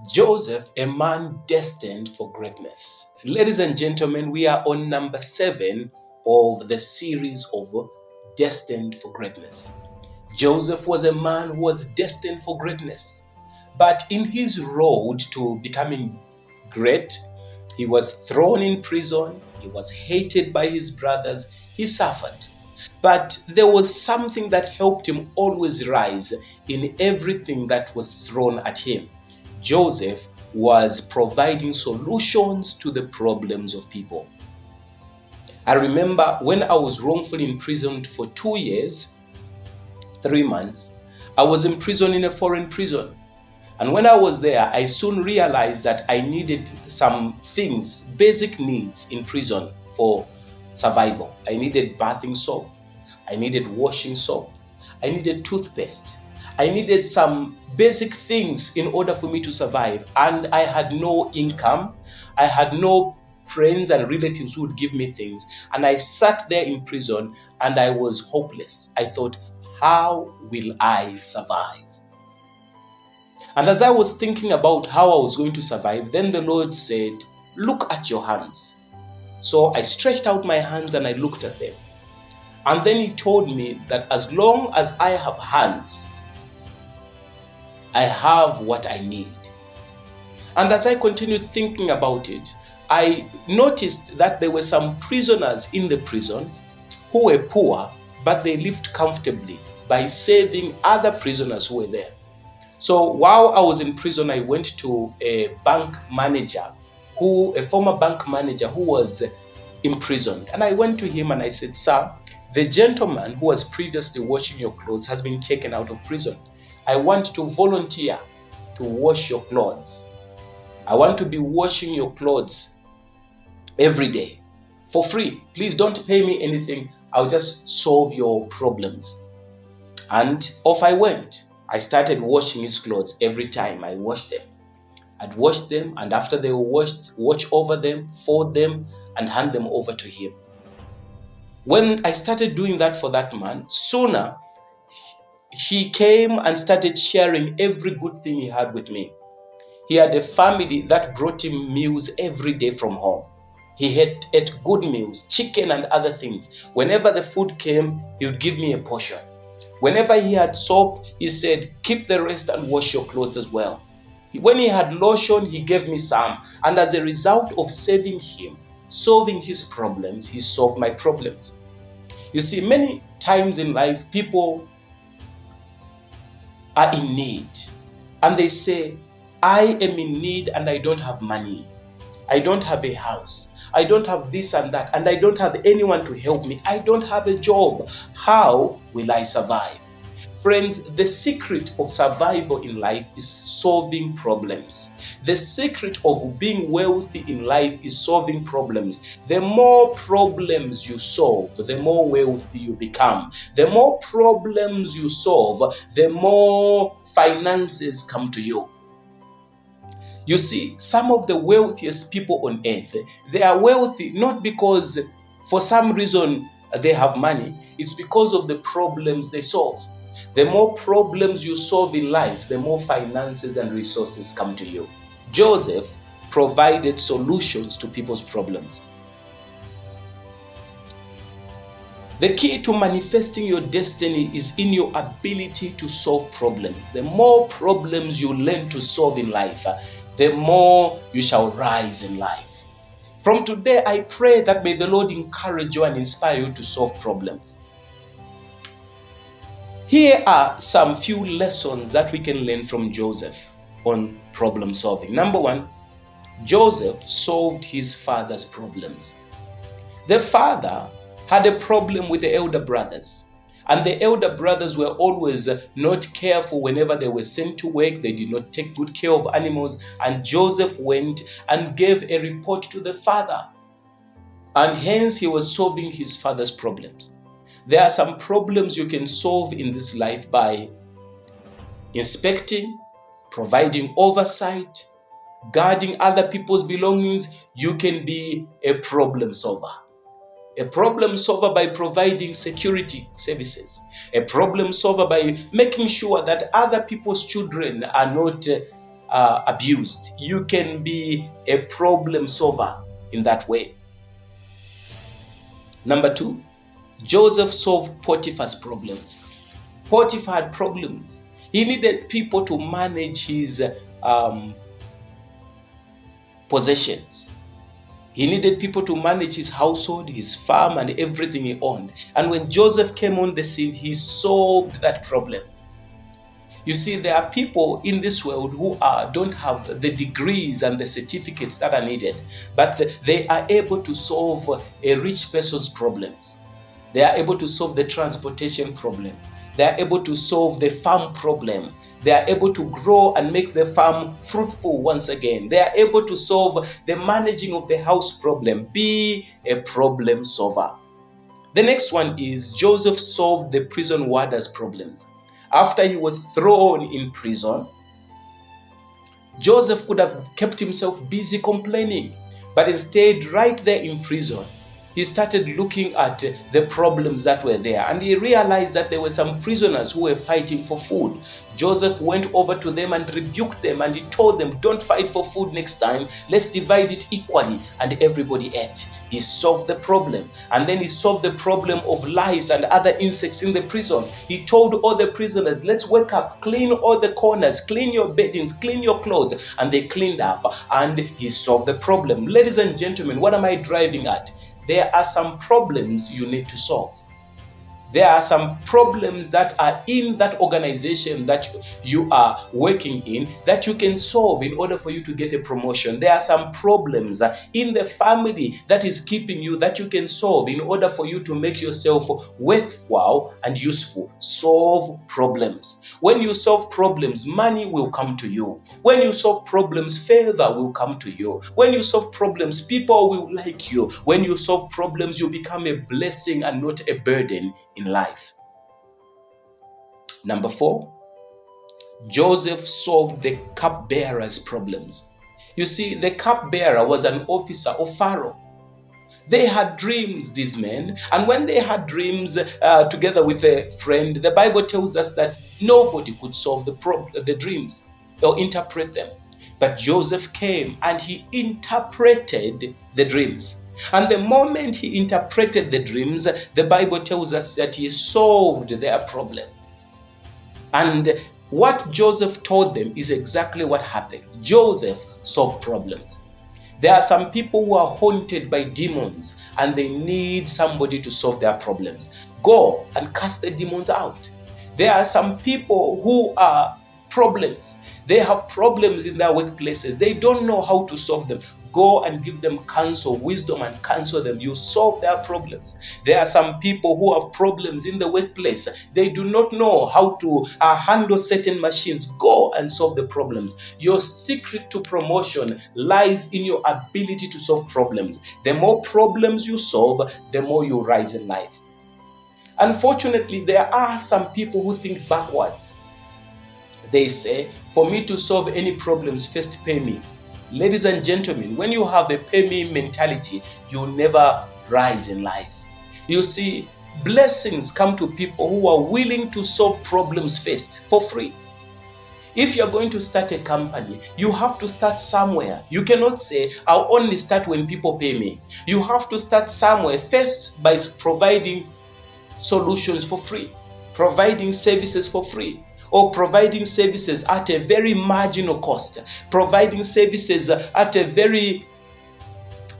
Joseph, a man destined for greatness. Ladies and gentlemen, we are on number 7 of the series of Destined for Greatness. Joseph was a man who was destined for greatness. But in his road to becoming great, he was thrown in prison, he was hated by his brothers, he suffered. But there was something that helped him always rise in everything that was thrown at him. Joseph was providing solutions to the problems of people. I remember when I was wrongfully imprisoned for 2 years, 3 months, I was imprisoned in a foreign prison. And when I was there, I soon realized that I needed some things, basic needs in prison for survival. I needed bathing soap. I needed washing soap. I needed toothpaste. I needed some basic things in order for me to survive. And I had no income. I had no friends and relatives who would give me things. And I sat there in prison and I was hopeless. I thought, how will I survive? And as I was thinking about how I was going to survive, then the Lord said, look at your hands. So I stretched out my hands and I looked at them. And then he told me that as long as I have hands, I have what I need. And as I continued thinking about it, I noticed that there were some prisoners in the prison who were poor, but they lived comfortably by saving other prisoners who were there. So while I was in prison, I went to a former bank manager who was imprisoned. And I went to him and I said, sir, the gentleman who was previously washing your clothes has been taken out of prison. I want to volunteer to wash your clothes. I want to be washing your clothes every day for free. Please don't pay me anything. I'll just solve your problems. And off I went. I started washing his clothes every time I washed them. I'd wash them, and after they were washed, watch over them, fold them, and hand them over to him. When I started doing that for that man, sooner he came and started sharing every good thing he had with me. He had a family that brought him meals every day from home. He ate good meals, chicken and other things. Whenever the food came, he would give me a portion. Whenever he had soap, he said, keep the rest and wash your clothes as well. When he had lotion, he gave me some. And as a result of saving him, solving his problems, he solved my problems. You see, many times in life, people are in need. And they say, I am in need and I don't have money. I don't have a house. I don't have this and that. And I don't have anyone to help me. I don't have a job. How will I survive? Friends, the secret of survival in life is solving problems. The secret of being wealthy in life is solving problems. The more problems you solve, the more wealthy you become. The more problems you solve, the more finances come to you. You see, some of the wealthiest people on earth, they are wealthy not because for some reason they have money. It's because of the problems they solve. The more problems you solve in life, the more finances and resources come to you. Joseph provided solutions to people's problems. The key to manifesting your destiny is in your ability to solve problems. The more problems you learn to solve in life, the more you shall rise in life. From today, I pray that may the Lord encourage you and inspire you to solve problems. Here are some few lessons that we can learn from Joseph on problem solving. Number 1, Joseph solved his father's problems. The father had a problem with the elder brothers. And the elder brothers were always not careful whenever they were sent to work. They did not take good care of animals. And Joseph went and gave a report to the father. And hence he was solving his father's problems. There are some problems you can solve in this life by inspecting, providing oversight, guarding other people's belongings. You can be a problem solver. A problem solver by providing security services. A problem solver by making sure that other people's children are not abused. You can be a problem solver in that way. Number 2, Joseph solved Potiphar's problems. Potiphar had problems. He needed people to manage his possessions. He needed people to manage his household, his farm, and everything he owned. And when Joseph came on the scene, he solved that problem. You see, there are people in this world who don't have the degrees and the certificates that are needed, but they are able to solve a rich person's problems. They are able to solve the transportation problem. They are able to solve the farm problem. They are able to grow and make the farm fruitful once again. They are able to solve the managing of the house problem. Be a problem solver. The next one is Joseph solved the prison warder's problems. After he was thrown in prison, Joseph could have kept himself busy complaining, but instead, right there in prison, he started looking at the problems that were there, and he realized that there were some prisoners who were fighting for food. Joseph went over to them and rebuked them, and he told them, don't fight for food next time, let's divide it equally, and everybody ate. He solved the problem, and then he solved the problem of lice and other insects in the prison. He told all the prisoners, let's wake up, clean all the corners, clean your beddings, clean your clothes, and they cleaned up, and he solved the problem. Ladies and gentlemen, what am I driving at? There are some problems you need to solve. There are some problems that are in that organization that you are working in that you can solve in order for you to get a promotion. There are some problems in the family that is keeping you that you can solve in order for you to make yourself worthwhile and useful. Solve problems. When you solve problems, money will come to you. When you solve problems, favor will come to you. When you solve problems, people will like you. When you solve problems, you become a blessing and not a burden in life. Number 4, Joseph solved the cupbearer's problems. You see, the cupbearer was an officer of Pharaoh. They had dreams, these men, and when they had dreams together with a friend, the Bible tells us that nobody could solve the dreams or interpret them. But Joseph came and he interpreted the dreams. And the moment he interpreted the dreams, the Bible tells us that he solved their problems. And what Joseph told them is exactly what happened. Joseph solved problems. There are some people who are haunted by demons and they need somebody to solve their problems. Go and cast the demons out. There are some people who are problems. They have problems in their workplaces. They don't know how to solve them. Go and give them counsel, wisdom, and counsel them. You solve their problems. There are some people who have problems in the workplace. They do not know how to handle certain machines. Go and solve the problems. Your secret to promotion lies in your ability to solve problems. The more problems you solve, the more you rise in life. Unfortunately, there are some people who think backwards. They say, for me to solve any problems, first pay me. Ladies and gentlemen, when you have a pay me mentality, you'll never rise in life. You see, blessings come to people who are willing to solve problems first for free. If you're going to start a company, you have to start somewhere. You cannot say, I'll only start when people pay me. You have to start somewhere first by providing solutions for free, providing services for free, or providing services at a very marginal cost, providing services at a very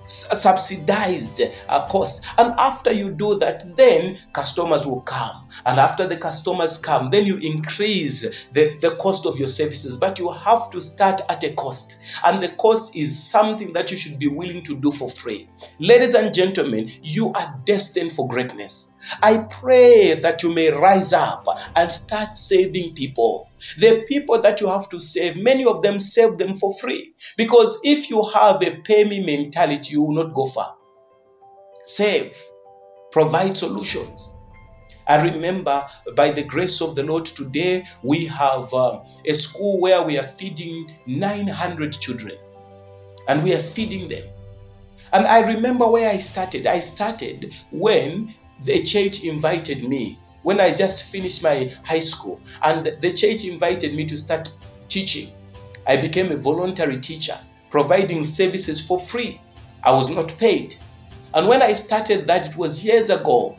subsidized cost. And after you do that, then customers will come. And after the customers come, then you increase the cost of your services. But you have to start at a cost. And the cost is something that you should be willing to do for free. Ladies and gentlemen, you are destined for greatness. I pray that you may rise up and start saving people. The people that you have to save, many of them save them for free. Because if you have a pay me mentality, you will not go far. Save. Provide solutions. I remember, by the grace of the Lord, today we have a school where we are feeding 900 children. And we are feeding them. And I remember where I started. I started when the church invited me. When I just finished my high school, and the church invited me to start teaching. I became a voluntary teacher, providing services for free. I was not paid. And when I started that, it was years ago.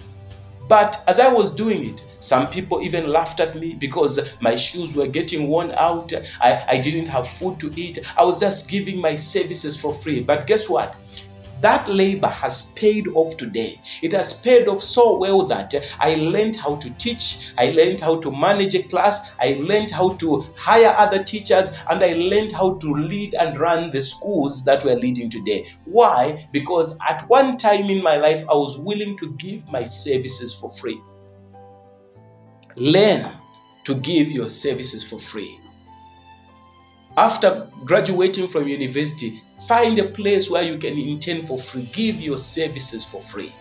But as I was doing it, some people even laughed at me because my shoes were getting worn out. I didn't have food to eat. I was just giving my services for free. But guess what? That labor has paid off today. It has paid off so well that I learned how to teach. I learned how to manage a class. I learned how to hire other teachers. And I learned how to lead and run the schools that we're leading today. Why? Because at one time in my life, I was willing to give my services for free. Learn to give your services for free. After graduating from university, find a place where you can intern for free. Give your services for free.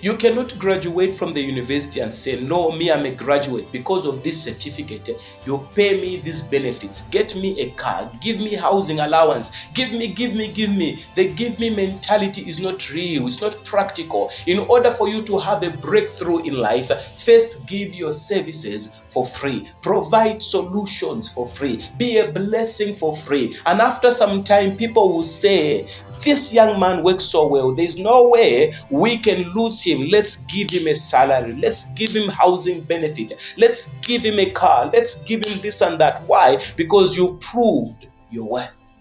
You cannot graduate from the university and say, no, me, I'm a graduate. Because of this certificate, you pay me these benefits. Get me a car. Give me housing allowance. Give me. The give me mentality is not real. It's not practical. In order for you to have a breakthrough in life, first give your services for free. Provide solutions for free. Be a blessing for free. And after some time, people will say, this young man works so well. There's no way we can lose him. Let's give him a salary. Let's give him housing benefit. Let's give him a car. Let's give him this and that. Why? Because you've proved your worth.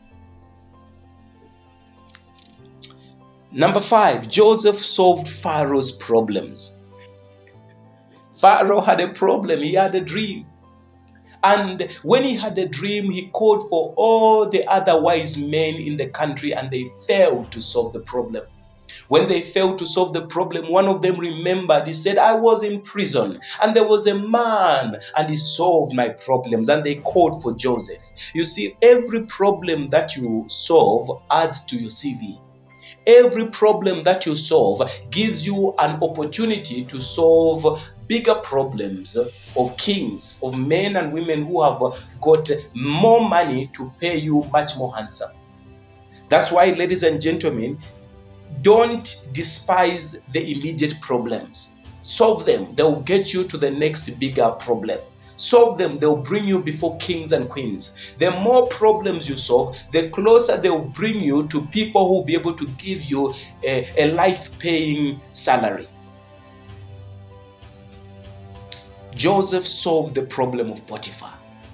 Number 5, Joseph solved Pharaoh's problems. Pharaoh had a problem. He had a dream. And when he had a dream, he called for all the other wise men in the country, and they failed to solve the problem. When they failed to solve the problem, one of them remembered. He said, I was in prison, and there was a man, and he solved my problems. And they called for Joseph. You see, every problem that you solve adds to your CV. Every problem that you solve gives you an opportunity to solve bigger problems of kings, of men and women who have got more money to pay you much more handsome. That's why, ladies and gentlemen, don't despise the immediate problems. Solve them. They'll get you to the next bigger problem. Solve them. They'll bring you before kings and queens. The more problems you solve, the closer they'll bring you to people who will be able to give you a life-paying salary. Joseph solved the problem of Potiphar.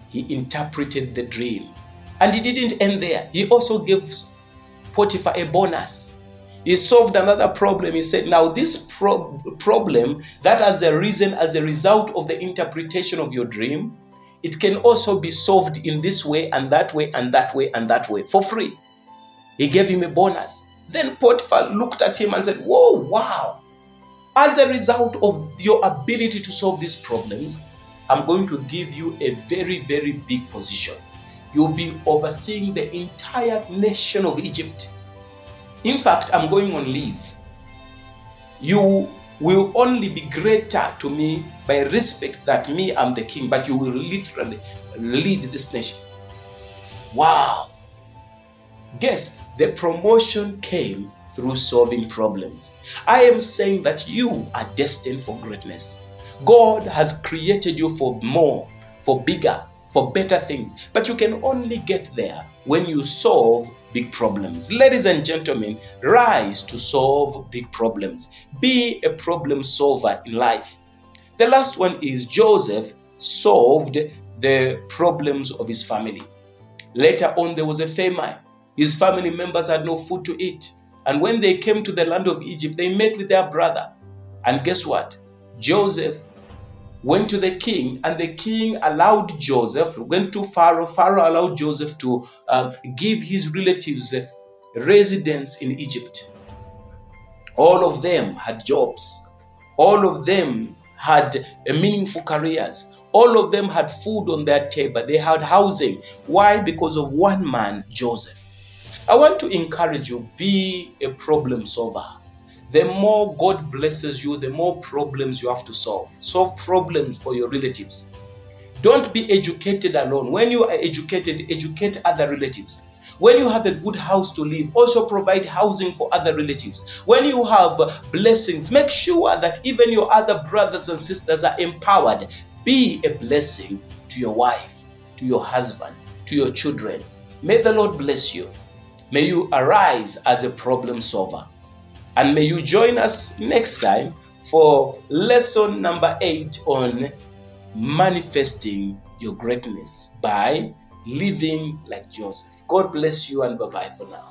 He interpreted the dream. And he didn't end there. He also gave Potiphar a bonus. He solved another problem. He said, now this problem that has arisen as a result of the interpretation of your dream, it can also be solved in this way and that way and that way and that way for free. He gave him a bonus. Then Potiphar looked at him and said, whoa, wow. As a result of your ability to solve these problems, I'm going to give you a very, very big position. You'll be overseeing the entire nation of Egypt. In fact, I'm going on leave. You will only be greater to me by respect that me, I'm the king, but you will literally lead this nation. Wow. Guess the promotion came through solving problems. I am saying that you are destined for greatness. God has created you for more, for bigger, for better things. But you can only get there when you solve big problems. Ladies and gentlemen, rise to solve big problems. Be a problem solver in life. The last one is Joseph solved the problems of his family. Later on, there was a famine. His family members had no food to eat. And when they came to the land of Egypt, they met with their brother. And guess what? Joseph went to the king, and the king allowed Joseph, went to Pharaoh. Pharaoh allowed Joseph to give his relatives residence in Egypt. All of them had jobs. All of them had meaningful careers. All of them had food on their table. They had housing. Why? Because of one man, Joseph. I want to encourage you, be a problem solver. The more God blesses you, the more problems you have to solve. Solve problems for your relatives. Don't be educated alone. When you are educated, educate other relatives. When you have a good house to live, also provide housing for other relatives. When you have blessings, make sure that even your other brothers and sisters are empowered. Be a blessing to your wife, to your husband, to your children. May the Lord bless you. May you arise as a problem solver. And may you join us next time for lesson number 8 on manifesting your greatness by living like Joseph. God bless you and bye-bye for now.